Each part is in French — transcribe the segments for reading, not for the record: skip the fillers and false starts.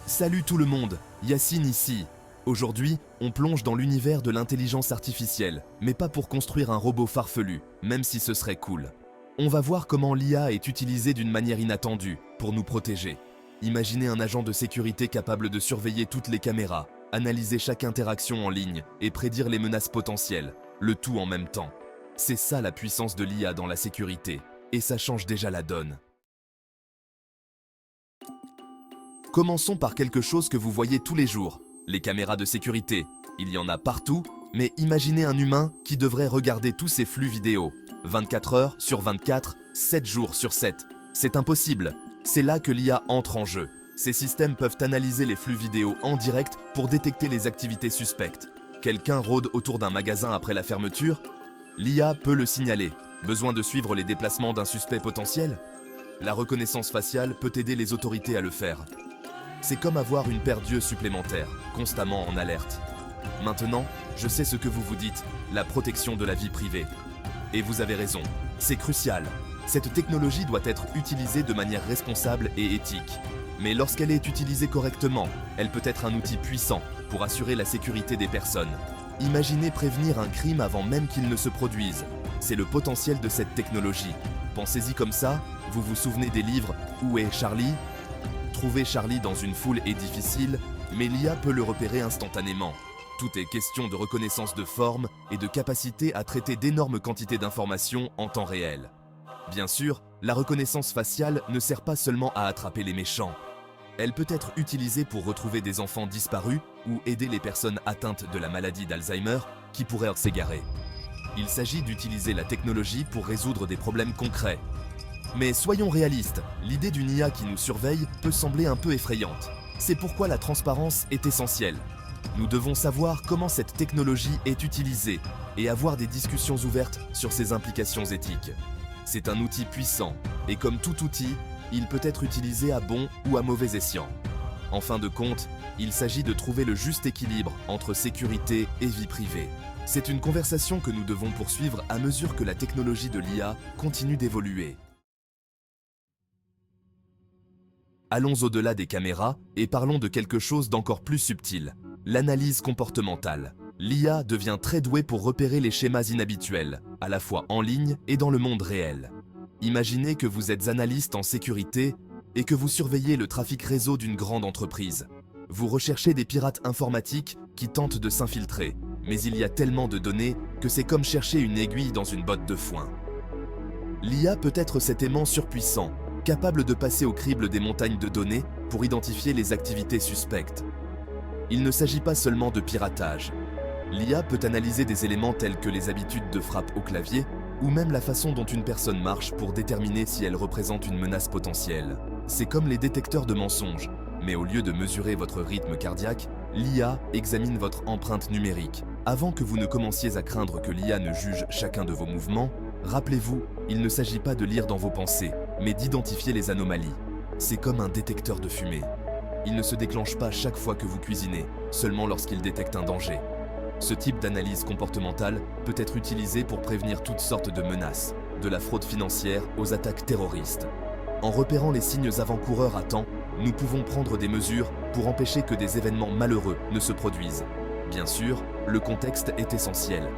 Salut tout le monde, Yacine ici. Aujourd'hui, on plonge dans l'univers de l'intelligence artificielle, mais pas pour construire un robot farfelu, même si ce serait cool. On va voir comment l'IA est utilisée d'une manière inattendue pour nous protéger. Imaginez un agent de sécurité capable de surveiller toutes les caméras, analyser chaque interaction en ligne et prédire les menaces potentielles, le tout en même temps. C'est ça la puissance de l'IA dans la sécurité, et ça change déjà la donne. Commençons par quelque chose que vous voyez tous les jours, les caméras de sécurité. Il y en a partout, mais imaginez un humain qui devrait regarder tous ces flux vidéo, 24 heures sur 24, 7 jours sur 7. C'est impossible. C'est là que l'IA entre en jeu. Ces systèmes peuvent analyser les flux vidéo en direct pour détecter les activités suspectes. Quelqu'un rôde autour d'un magasin après la fermeture? L'IA peut le signaler. Besoin de suivre les déplacements d'un suspect potentiel? La reconnaissance faciale peut aider les autorités à le faire. C'est comme avoir une paire d'yeux supplémentaire, constamment en alerte. Maintenant, je sais ce que vous vous dites, la protection de la vie privée. Et vous avez raison, c'est crucial. Cette technologie doit être utilisée de manière responsable et éthique. Mais lorsqu'elle est utilisée correctement, elle peut être un outil puissant pour assurer la sécurité des personnes. Imaginez prévenir un crime avant même qu'il ne se produise. C'est le potentiel de cette technologie. Pensez-y comme ça, vous vous souvenez des livres « Où est Charlie ?» Trouver Charlie dans une foule est difficile, mais l'IA peut le repérer instantanément. Tout est question de reconnaissance de forme et de capacité à traiter d'énormes quantités d'informations en temps réel. Bien sûr, la reconnaissance faciale ne sert pas seulement à attraper les méchants. Elle peut être utilisée pour retrouver des enfants disparus ou aider les personnes atteintes de la maladie d'Alzheimer qui pourraient s'égarer. Il s'agit d'utiliser la technologie pour résoudre des problèmes concrets. Mais soyons réalistes, l'idée d'une IA qui nous surveille peut sembler un peu effrayante. C'est pourquoi la transparence est essentielle. Nous devons savoir comment cette technologie est utilisée et avoir des discussions ouvertes sur ses implications éthiques. C'est un outil puissant, et comme tout outil, il peut être utilisé à bon ou à mauvais escient. En fin de compte, il s'agit de trouver le juste équilibre entre sécurité et vie privée. C'est une conversation que nous devons poursuivre à mesure que la technologie de l'IA continue d'évoluer. Allons au-delà des caméras et parlons de quelque chose d'encore plus subtil, l'analyse comportementale. L'IA devient très douée pour repérer les schémas inhabituels, à la fois en ligne et dans le monde réel. Imaginez que vous êtes analyste en sécurité et que vous surveillez le trafic réseau d'une grande entreprise. Vous recherchez des pirates informatiques qui tentent de s'infiltrer, mais il y a tellement de données que c'est comme chercher une aiguille dans une botte de foin. L'IA peut être cet aimant surpuissant, capable de passer au crible des montagnes de données pour identifier les activités suspectes. Il ne s'agit pas seulement de piratage. L'IA peut analyser des éléments tels que les habitudes de frappe au clavier ou même la façon dont une personne marche pour déterminer si elle représente une menace potentielle. C'est comme les détecteurs de mensonges, mais au lieu de mesurer votre rythme cardiaque, l'IA examine votre empreinte numérique. Avant que vous ne commenciez à craindre que l'IA ne juge chacun de vos mouvements, rappelez-vous, il ne s'agit pas de lire dans vos pensées, mais d'identifier les anomalies. C'est comme un détecteur de fumée. Il ne se déclenche pas chaque fois que vous cuisinez, seulement lorsqu'il détecte un danger. Ce type d'analyse comportementale peut être utilisé pour prévenir toutes sortes de menaces, de la fraude financière aux attaques terroristes. En repérant les signes avant-coureurs à temps, nous pouvons prendre des mesures pour empêcher que des événements malheureux ne se produisent. Bien sûr, le contexte est essentiel.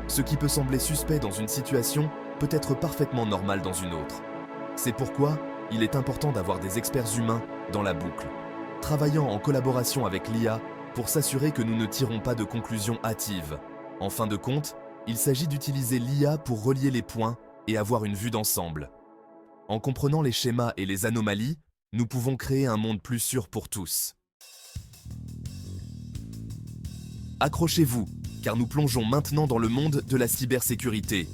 Ce qui peut sembler suspect dans une situation peut être parfaitement normal dans une autre. C'est pourquoi il est important d'avoir des experts humains dans la boucle, travaillant en collaboration avec l'IA pour s'assurer que nous ne tirons pas de conclusions hâtives. En fin de compte, il s'agit d'utiliser l'IA pour relier les points et avoir une vue d'ensemble. En comprenant les schémas et les anomalies, nous pouvons créer un monde plus sûr pour tous. Accrochez-vous, car nous plongeons maintenant dans le monde de la cybersécurité.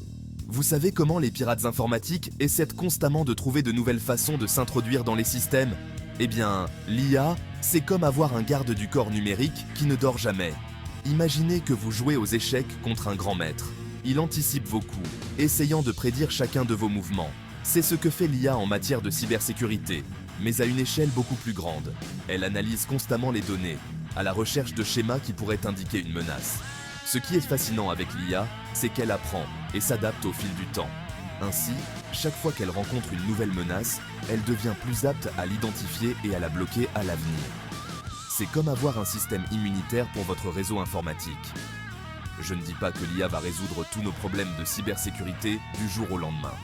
Vous savez comment les pirates informatiques essaient constamment de trouver de nouvelles façons de s'introduire dans les systèmes? Eh bien, l'IA, c'est comme avoir un garde du corps numérique qui ne dort jamais. Imaginez que vous jouez aux échecs contre un grand maître. Il anticipe vos coups, essayant de prédire chacun de vos mouvements. C'est ce que fait l'IA en matière de cybersécurité, mais à une échelle beaucoup plus grande. Elle analyse constamment les données, à la recherche de schémas qui pourraient indiquer une menace. Ce qui est fascinant avec l'IA, c'est qu'elle apprend et s'adapte au fil du temps. Ainsi, chaque fois qu'elle rencontre une nouvelle menace, elle devient plus apte à l'identifier et à la bloquer à l'avenir. C'est comme avoir un système immunitaire pour votre réseau informatique. Je ne dis pas que l'IA va résoudre tous nos problèmes de cybersécurité du jour au lendemain.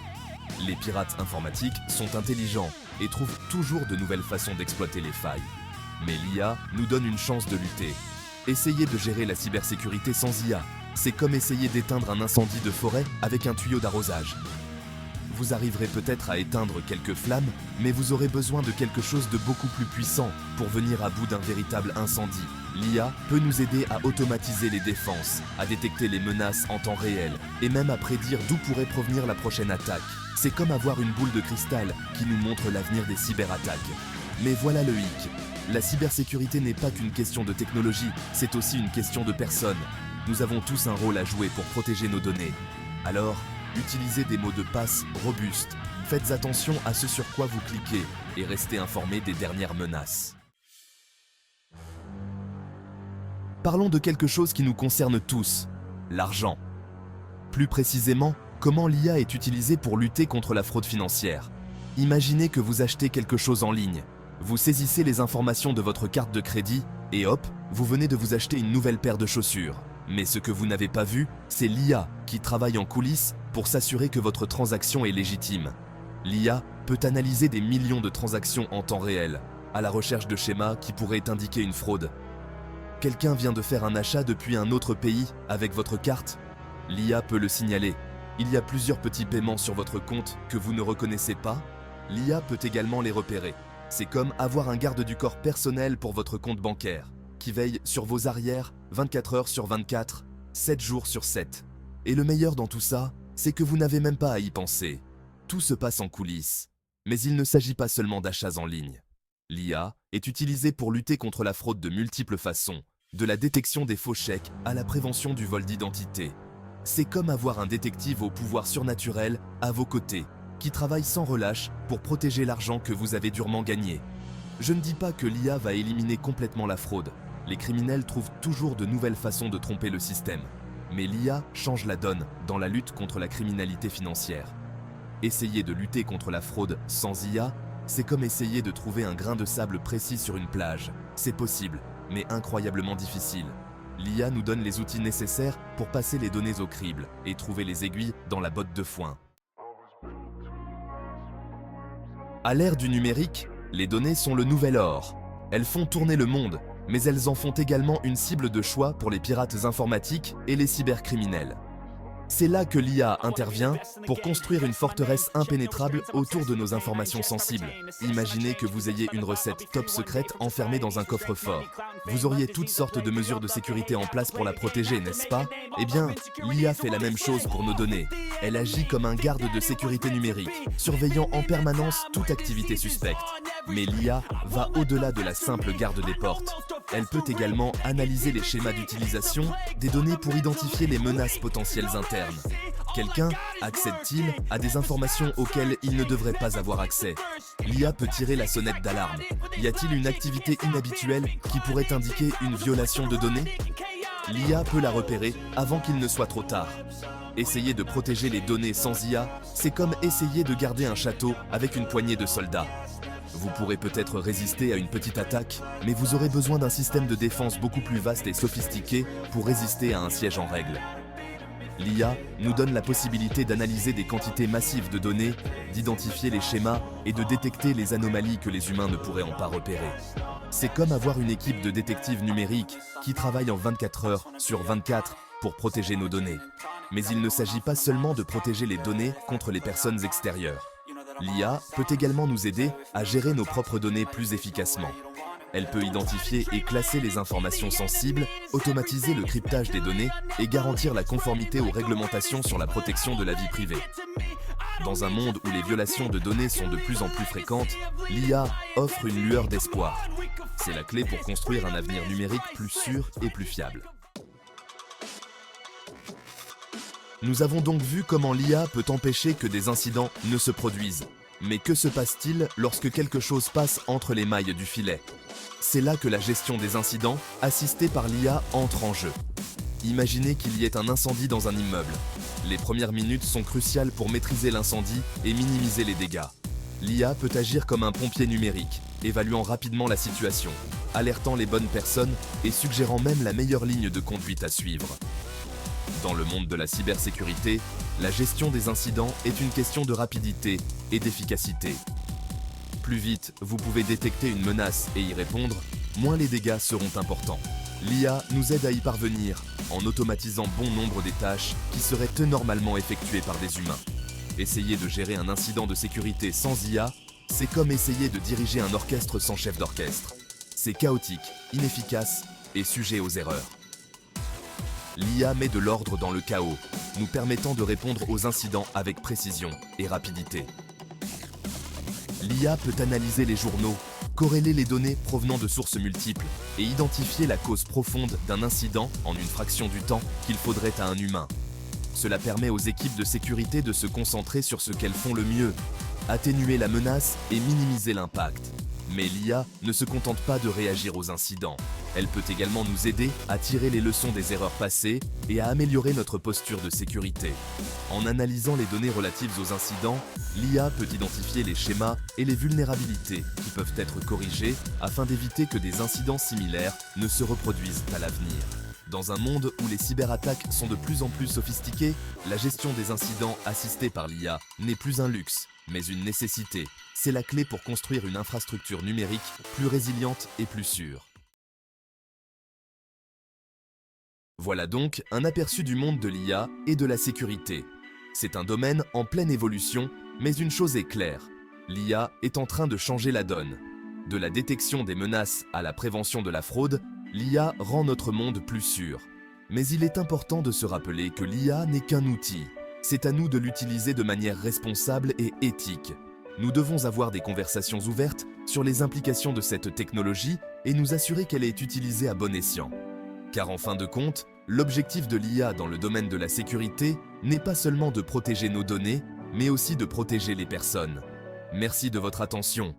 Les pirates informatiques sont intelligents et trouvent toujours de nouvelles façons d'exploiter les failles. Mais l'IA nous donne une chance de lutter. Essayez de gérer la cybersécurité sans IA. C'est comme essayer d'éteindre un incendie de forêt avec un tuyau d'arrosage. Vous arriverez peut-être à éteindre quelques flammes, mais vous aurez besoin de quelque chose de beaucoup plus puissant pour venir à bout d'un véritable incendie. L'IA peut nous aider à automatiser les défenses, à détecter les menaces en temps réel, et même à prédire d'où pourrait provenir la prochaine attaque. C'est comme avoir une boule de cristal qui nous montre l'avenir des cyberattaques. Mais voilà le hic. La cybersécurité n'est pas qu'une question de technologie, c'est aussi une question de personnes. Nous avons tous un rôle à jouer pour protéger nos données. Alors, utilisez des mots de passe robustes. Faites attention à ce sur quoi vous cliquez et restez informés des dernières menaces. Parlons de quelque chose qui nous concerne tous, l'argent. Plus précisément, comment l'IA est utilisée pour lutter contre la fraude financière. Imaginez que vous achetez quelque chose en ligne. Vous saisissez les informations de votre carte de crédit et hop, vous venez de vous acheter une nouvelle paire de chaussures. Mais ce que vous n'avez pas vu, c'est l'IA qui travaille en coulisses pour s'assurer que votre transaction est légitime. L'IA peut analyser des millions de transactions en temps réel, à la recherche de schémas qui pourraient indiquer une fraude. Quelqu'un vient de faire un achat depuis un autre pays avec votre carte. L'IA peut le signaler. Il y a plusieurs petits paiements sur votre compte que vous ne reconnaissez pas. L'IA peut également les repérer. C'est comme avoir un garde du corps personnel pour votre compte bancaire, qui veille sur vos arrières 24 heures sur 24, 7 jours sur 7. Et le meilleur dans tout ça, c'est que vous n'avez même pas à y penser. Tout se passe en coulisses. Mais il ne s'agit pas seulement d'achats en ligne. L'IA est utilisée pour lutter contre la fraude de multiples façons, de la détection des faux chèques à la prévention du vol d'identité. C'est comme avoir un détective au pouvoir surnaturel à vos côtés, qui travaille sans relâche pour protéger l'argent que vous avez durement gagné. Je ne dis pas que l'IA va éliminer complètement la fraude. Les criminels trouvent toujours de nouvelles façons de tromper le système. Mais l'IA change la donne dans la lutte contre la criminalité financière. Essayer de lutter contre la fraude sans IA, c'est comme essayer de trouver un grain de sable précis sur une plage. C'est possible, mais incroyablement difficile. L'IA nous donne les outils nécessaires pour passer les données au crible et trouver les aiguilles dans la botte de foin. À l'ère du numérique, les données sont le nouvel or. Elles font tourner le monde, mais elles en font également une cible de choix pour les pirates informatiques et les cybercriminels. C'est là que l'IA intervient pour construire une forteresse impénétrable autour de nos informations sensibles. Imaginez que vous ayez une recette top secrète enfermée dans un coffre-fort. Vous auriez toutes sortes de mesures de sécurité en place pour la protéger, n'est-ce pas? Eh bien, l'IA fait la même chose pour nos données. Elle agit comme un garde de sécurité numérique, surveillant en permanence toute activité suspecte. Mais l'IA va au-delà de la simple garde des portes. Elle peut également analyser les schémas d'utilisation des données pour identifier les menaces potentielles internes. Quelqu'un accède-t-il à des informations auxquelles il ne devrait pas avoir accès? L'IA peut tirer la sonnette d'alarme. Y a-t-il une activité inhabituelle qui pourrait indiquer une violation de données? L'IA peut la repérer avant qu'il ne soit trop tard. Essayer de protéger les données sans IA, c'est comme essayer de garder un château avec une poignée de soldats. Vous pourrez peut-être résister à une petite attaque, mais vous aurez besoin d'un système de défense beaucoup plus vaste et sophistiqué pour résister à un siège en règle. L'IA nous donne la possibilité d'analyser des quantités massives de données, d'identifier les schémas et de détecter les anomalies que les humains ne pourraient pas repérer. C'est comme avoir une équipe de détectives numériques qui travaillent en 24 heures sur 24 pour protéger nos données. Mais il ne s'agit pas seulement de protéger les données contre les personnes extérieures. L'IA peut également nous aider à gérer nos propres données plus efficacement. Elle peut identifier et classer les informations sensibles, automatiser le cryptage des données et garantir la conformité aux réglementations sur la protection de la vie privée. Dans un monde où les violations de données sont de plus en plus fréquentes, l'IA offre une lueur d'espoir. C'est la clé pour construire un avenir numérique plus sûr et plus fiable. Nous avons donc vu comment l'IA peut empêcher que des incidents ne se produisent. Mais que se passe-t-il lorsque quelque chose passe entre les mailles du filet? C'est là que la gestion des incidents, assistée par l'IA, entre en jeu. Imaginez qu'il y ait un incendie dans un immeuble. Les premières minutes sont cruciales pour maîtriser l'incendie et minimiser les dégâts. L'IA peut agir comme un pompier numérique, évaluant rapidement la situation. alertant les bonnes personnes et suggérant même la meilleure ligne de conduite à suivre. Dans le monde de la cybersécurité, la gestion des incidents est une question de rapidité et d'efficacité. Plus vite vous pouvez détecter une menace et y répondre, moins les dégâts seront importants. L'IA nous aide à y parvenir en automatisant bon nombre des tâches qui seraient normalement effectuées par des humains. Essayer de gérer un incident de sécurité sans IA, c'est comme essayer de diriger un orchestre sans chef d'orchestre. C'est chaotique, inefficace et sujet aux erreurs. L'IA met de l'ordre dans le chaos, nous permettant de répondre aux incidents avec précision et rapidité. L'IA peut analyser les journaux, corréler les données provenant de sources multiples et identifier la cause profonde d'un incident en une fraction du temps qu'il faudrait à un humain. Cela permet aux équipes de sécurité de se concentrer sur ce qu'elles font le mieux, atténuer la menace et minimiser l'impact. Mais l'IA ne se contente pas de réagir aux incidents. Elle peut également nous aider à tirer les leçons des erreurs passées et à améliorer notre posture de sécurité. En analysant les données relatives aux incidents, l'IA peut identifier les schémas et les vulnérabilités qui peuvent être corrigées afin d'éviter que des incidents similaires ne se reproduisent à l'avenir. Dans un monde où les cyberattaques sont de plus en plus sophistiquées, la gestion des incidents assistée par l'IA n'est plus un luxe, mais une nécessité. C'est la clé pour construire une infrastructure numérique plus résiliente et plus sûre. Voilà donc un aperçu du monde de l'IA et de la sécurité. C'est un domaine en pleine évolution, mais une chose est claire, l'IA est en train de changer la donne. De la détection des menaces à la prévention de la fraude, l'IA rend notre monde plus sûr. Mais il est important de se rappeler que l'IA n'est qu'un outil. C'est à nous de l'utiliser de manière responsable et éthique. Nous devons avoir des conversations ouvertes sur les implications de cette technologie et nous assurer qu'elle est utilisée à bon escient. Car en fin de compte, l'objectif de l'IA dans le domaine de la sécurité n'est pas seulement de protéger nos données, mais aussi de protéger les personnes. Merci de votre attention.